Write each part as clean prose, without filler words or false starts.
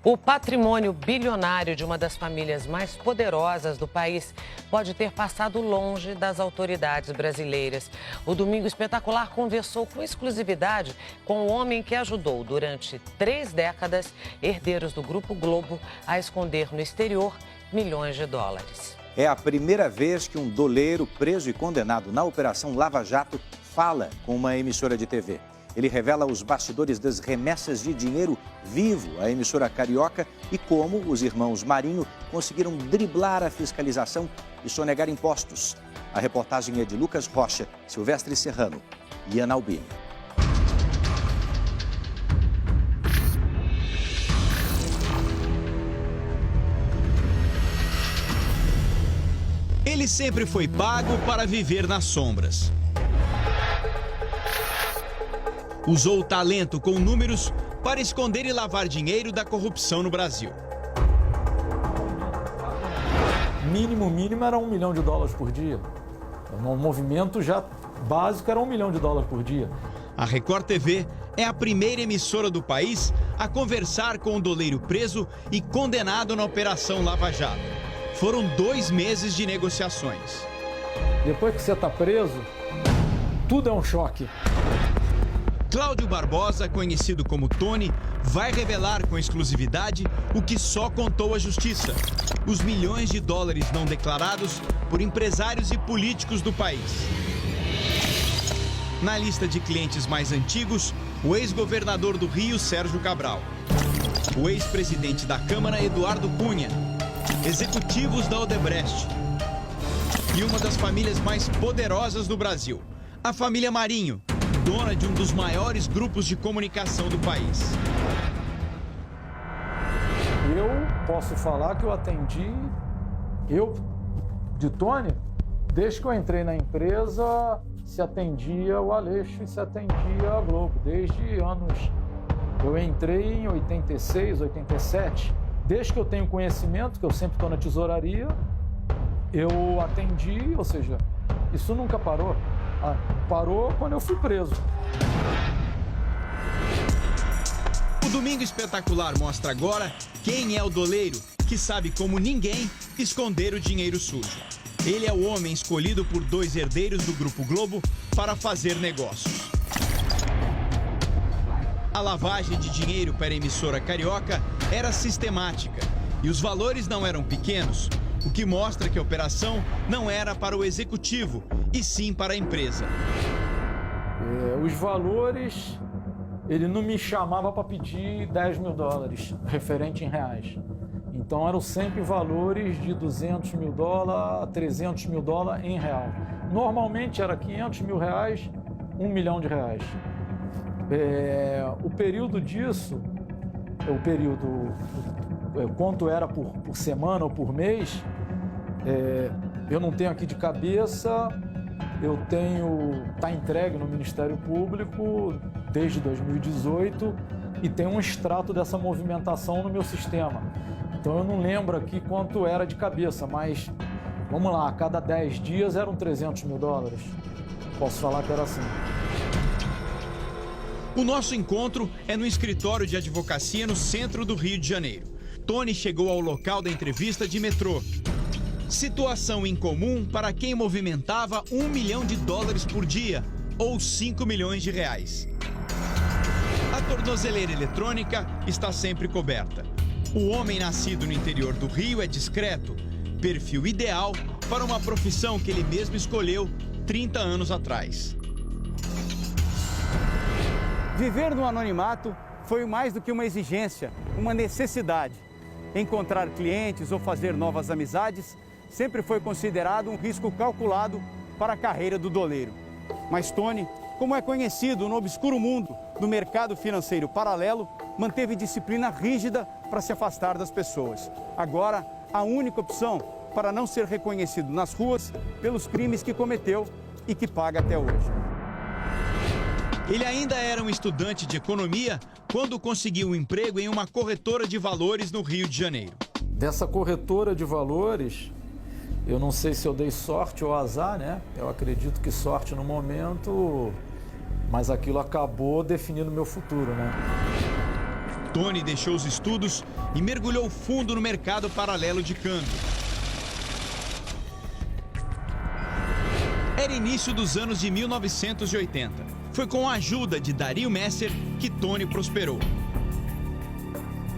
O patrimônio bilionário de uma das famílias mais poderosas do país pode ter passado longe das autoridades brasileiras. O Domingo Espetacular conversou com exclusividade com o homem que ajudou durante 3 décadas herdeiros do Grupo Globo a esconder no exterior milhões de dólares. É a primeira vez que um doleiro preso e condenado na Operação Lava Jato fala com uma emissora de TV. Ele revela os bastidores das remessas de dinheiro vivo à emissora carioca e como os irmãos Marinho conseguiram driblar a fiscalização e sonegar impostos. A reportagem é de Lucas Rocha, Silvestre Serrano e Ana Albini. Ele sempre foi pago para viver nas sombras. Usou o talento com números para esconder e lavar dinheiro da corrupção no Brasil. Mínimo era $1 milhão por dia. Um movimento já básico era $1 milhão por dia. A Record TV é a primeira emissora do país a conversar com o doleiro preso e condenado na Operação Lava Jato. Foram 2 meses de negociações. Depois que você está preso, tudo é um choque. Cláudio Barbosa, conhecido como Tony, vai revelar com exclusividade o que só contou a justiça: os milhões de dólares não declarados por empresários e políticos do país. Na lista de clientes mais antigos, o ex-governador do Rio, Sérgio Cabral, o ex-presidente da Câmara, Eduardo Cunha, executivos da Odebrecht e uma das famílias mais poderosas do Brasil, a família Marinho, dona de um dos maiores grupos de comunicação do país. Eu posso falar que eu atendi, de Tony, desde que eu entrei na empresa, se atendia o Aleixo e se atendia a Globo, desde anos. Eu entrei em 86, 87, desde que eu tenho conhecimento, que eu sempre estou na tesouraria, eu atendi, ou seja, isso nunca parou. Parou quando eu fui preso. O Domingo Espetacular mostra agora quem é o doleiro que sabe como ninguém esconder o dinheiro sujo. Ele é o homem escolhido por 2 herdeiros do Grupo Globo para fazer negócios. A lavagem de dinheiro para a emissora carioca era sistemática e os valores não eram pequenos, o que mostra que a operação não era para o executivo, e sim para a empresa. Os valores, ele não me chamava para pedir $10 mil, referente em reais. Então eram sempre valores de $200 mil a $300 mil em real. Normalmente era R$500 mil, R$1 milhão. O período disso, quanto era por semana ou por mês, eu não tenho aqui de cabeça, está entregue no Ministério Público desde 2018 e tem um extrato dessa movimentação no meu sistema. Então eu não lembro aqui quanto era de cabeça, mas vamos lá, a cada 10 dias eram $300 mil. Posso falar que era assim. O nosso encontro é no escritório de advocacia no centro do Rio de Janeiro. Tony chegou ao local da entrevista de metrô. Situação incomum para quem movimentava $1 milhão por dia, ou R$5 milhões. A tornozeleira eletrônica está sempre coberta. O homem nascido no interior do Rio é discreto, perfil ideal para uma profissão que ele mesmo escolheu 30 anos atrás. Viver no anonimato foi mais do que uma exigência, uma necessidade. Encontrar clientes ou fazer novas amizades sempre foi considerado um risco calculado para a carreira do doleiro. Mas Tony, como é conhecido no obscuro mundo do mercado financeiro paralelo, manteve disciplina rígida para se afastar das pessoas. Agora, a única opção para não ser reconhecido nas ruas pelos crimes que cometeu e que paga até hoje. Ele ainda era um estudante de economia quando conseguiu um emprego em uma corretora de valores no Rio de Janeiro. Dessa corretora de valores, eu não sei se eu dei sorte ou azar, né? Eu acredito que sorte no momento, mas aquilo acabou definindo meu futuro, né? Tony deixou os estudos e mergulhou fundo no mercado paralelo de câmbio. Era início dos anos de 1980. Foi com a ajuda de Dario Messer que Tony prosperou.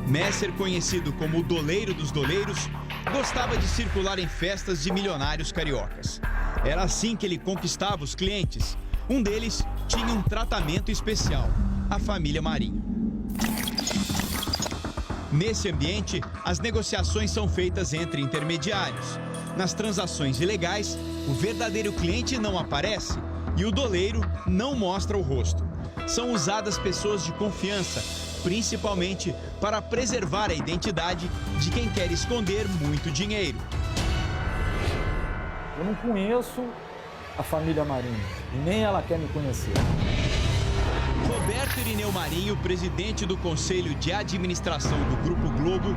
Messer, conhecido como o doleiro dos doleiros, gostava de circular em festas de milionários cariocas. Era assim que ele conquistava os clientes. Um deles tinha um tratamento especial, a família Marinho. Nesse ambiente, as negociações são feitas entre intermediários. Nas transações ilegais, o verdadeiro cliente não aparece e o doleiro não mostra o rosto. São usadas pessoas de confiança, principalmente para preservar a identidade de quem quer esconder muito dinheiro. Eu não conheço a família Marinho e nem ela quer me conhecer. Roberto Irineu Marinho, presidente do Conselho de Administração do Grupo Globo,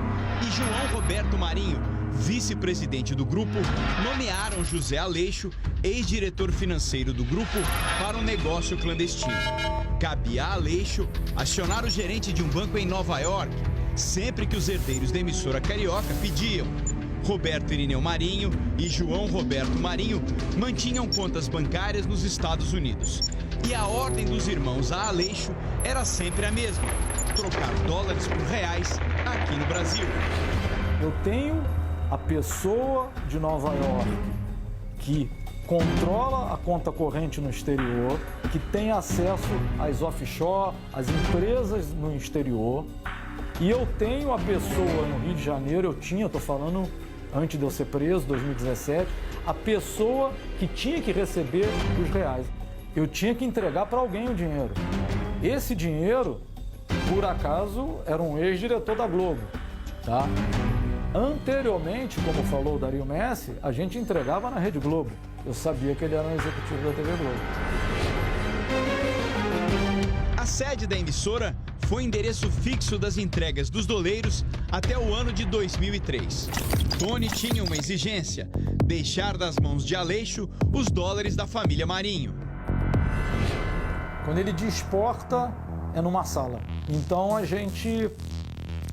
e João Roberto Marinho, vice-presidente do grupo, nomearam José Aleixo, ex-diretor financeiro do grupo, para um negócio clandestino. Cabia a Aleixo acionar o gerente de um banco em Nova York, sempre que os herdeiros da emissora carioca pediam. Roberto Irineu Marinho e João Roberto Marinho mantinham contas bancárias nos Estados Unidos. E a ordem dos irmãos a Aleixo era sempre a mesma: trocar dólares por reais aqui no Brasil. Eu tenho a pessoa de Nova York que controla a conta corrente no exterior, que tem acesso às offshore, às empresas no exterior. E eu tenho a pessoa no Rio de Janeiro, estou falando antes de eu ser preso, 2017, a pessoa que tinha que receber os reais. Eu tinha que entregar para alguém o dinheiro. Esse dinheiro, por acaso, era um ex-diretor da Globo, tá? Anteriormente, como falou o Dario Messer, a gente entregava na Rede Globo. Eu sabia que ele era um executivo da TV Globo. A sede da emissora foi endereço fixo das entregas dos doleiros até o ano de 2003. Tony tinha uma exigência: deixar das mãos de Aleixo os dólares da família Marinho. Quando ele desporta, é numa sala. Então a gente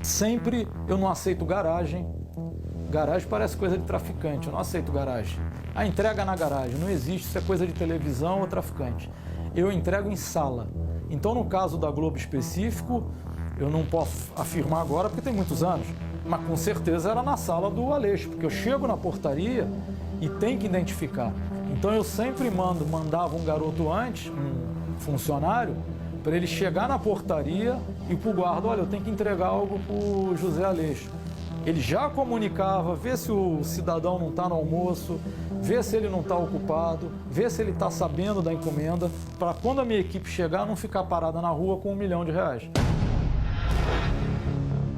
sempre... Eu não aceito garagem. Garagem parece coisa de traficante, eu não aceito garagem. A entrega na garagem não existe, isso é coisa de televisão ou traficante. Eu entrego em sala. Então, no caso da Globo específico, eu não posso afirmar agora porque tem muitos anos, mas com certeza era na sala do Aleixo, porque eu chego na portaria e tem que identificar. Então eu sempre mandava um garoto antes, um funcionário, para ele chegar na portaria e para o guarda: olha, eu tenho que entregar algo para o José Aleixo. Ele já comunicava, vê se o cidadão não está no almoço, vê se ele não está ocupado, vê se ele está sabendo da encomenda, para quando a minha equipe chegar não ficar parada na rua com R$1 milhão.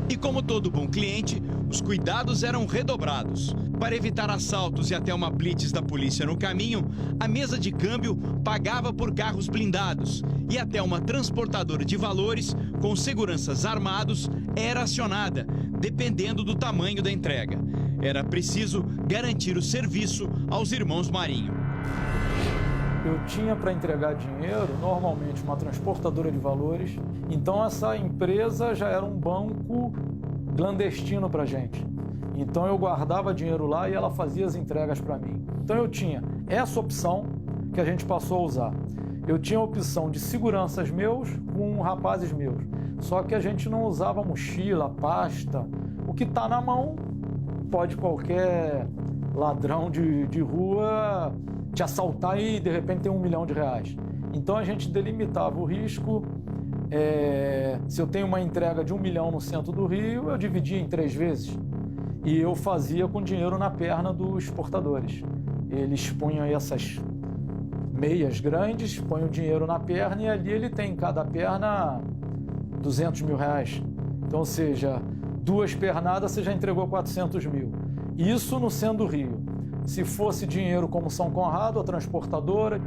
E como todo bom cliente, os cuidados eram redobrados. Para evitar assaltos e até uma blitz da polícia no caminho, a mesa de câmbio pagava por carros blindados e até uma transportadora de valores com seguranças armados era acionada, dependendo do tamanho da entrega. Era preciso garantir o serviço aos irmãos Marinho. Eu tinha para entregar dinheiro, normalmente, uma transportadora de valores. Então, essa empresa já era um banco clandestino para a gente. Então, eu guardava dinheiro lá e ela fazia as entregas para mim. Então, eu tinha essa opção que a gente passou a usar. Eu tinha a opção de seguranças meus com rapazes meus. Só que a gente não usava mochila, pasta. O que está na mão, pode qualquer ladrão de rua te assaltar e de repente ter R$1 milhão. Então a gente delimitava o risco. Se eu tenho uma entrega de R$1 milhão no centro do Rio, eu dividia em 3 vezes. E eu fazia com dinheiro na perna dos portadores. Eles punham essas meias grandes, põem o dinheiro na perna e ali ele tem em cada perna R$200 mil. Então, ou seja, 2 pernadas você já entregou 400 mil. Isso no centro do Rio. Se fosse dinheiro como São Conrado, a transportadora...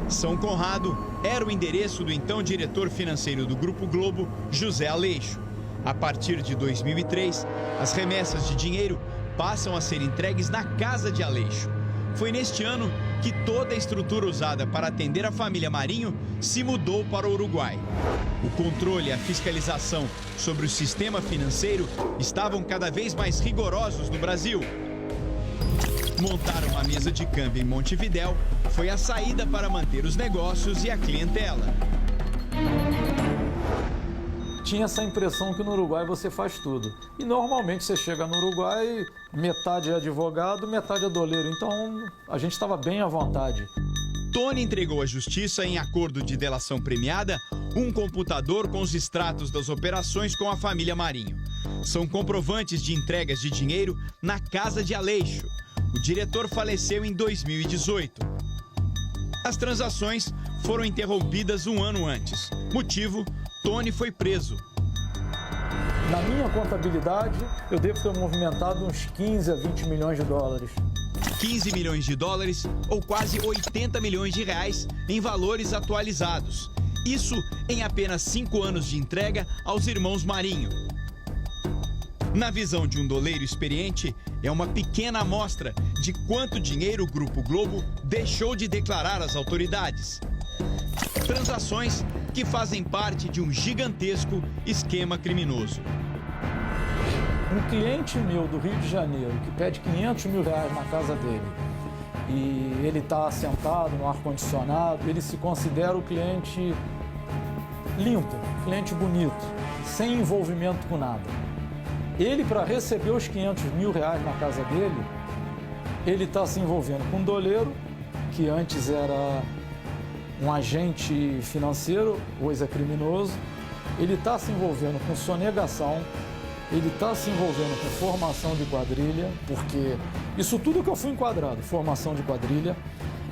São Conrado era o endereço do então diretor financeiro do Grupo Globo, José Aleixo. A partir de 2003, as remessas de dinheiro passam a ser entregues na casa de Aleixo. Foi neste ano que toda a estrutura usada para atender a família Marinho se mudou para o Uruguai. O controle e a fiscalização sobre o sistema financeiro estavam cada vez mais rigorosos no Brasil. Montar uma mesa de câmbio em Montevidéu foi a saída para manter os negócios e a clientela. Tinha essa impressão que no Uruguai você faz tudo. E normalmente você chega no Uruguai, metade é advogado, metade é doleiro. Então a gente estava bem à vontade. Tony entregou à justiça, em acordo de delação premiada, um computador com os extratos das operações com a família Marinho. São comprovantes de entregas de dinheiro na casa de Aleixo. O diretor faleceu em 2018. As transações foram interrompidas um ano antes. Motivo: Tony foi preso. Na minha contabilidade, eu devo ter movimentado uns 15 a 20 milhões de dólares. 15 milhões de dólares ou quase 80 milhões de reais em valores atualizados. Isso em apenas 5 anos de entrega aos irmãos Marinho. Na visão de um doleiro experiente, é uma pequena amostra de quanto dinheiro o Grupo Globo deixou de declarar às autoridades. Transações que fazem parte de um gigantesco esquema criminoso. Um cliente meu do Rio de Janeiro que pede 500 mil reais na casa dele e ele está sentado no ar-condicionado, ele se considera o cliente limpo, cliente bonito, sem envolvimento com nada. Ele, para receber os 500 mil reais na casa dele, ele está se envolvendo com um doleiro, que antes era um agente financeiro, hoje é criminoso. Ele está se envolvendo com sonegação, ele está se envolvendo com formação de quadrilha, porque isso tudo que eu fui enquadrado, formação de quadrilha.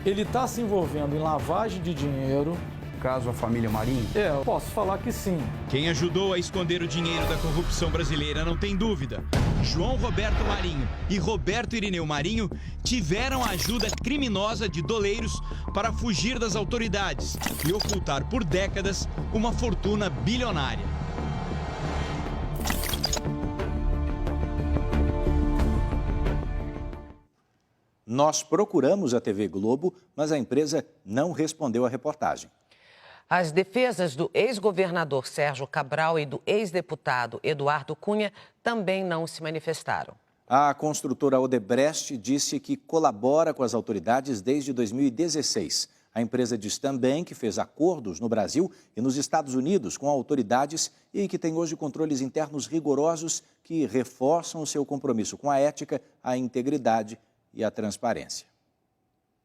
Ele está se envolvendo em lavagem de dinheiro. Caso a família Marinho? Eu posso falar que sim. Quem ajudou a esconder o dinheiro da corrupção brasileira não tem dúvida. João Roberto Marinho e Roberto Irineu Marinho tiveram a ajuda criminosa de doleiros para fugir das autoridades e ocultar por décadas uma fortuna bilionária. Nós procuramos a TV Globo, mas a empresa não respondeu à reportagem. As defesas do ex-governador Sérgio Cabral e do ex-deputado Eduardo Cunha também não se manifestaram. A construtora Odebrecht disse que colabora com as autoridades desde 2016. A empresa diz também que fez acordos no Brasil e nos Estados Unidos com autoridades e que tem hoje controles internos rigorosos que reforçam o seu compromisso com a ética, a integridade e a transparência.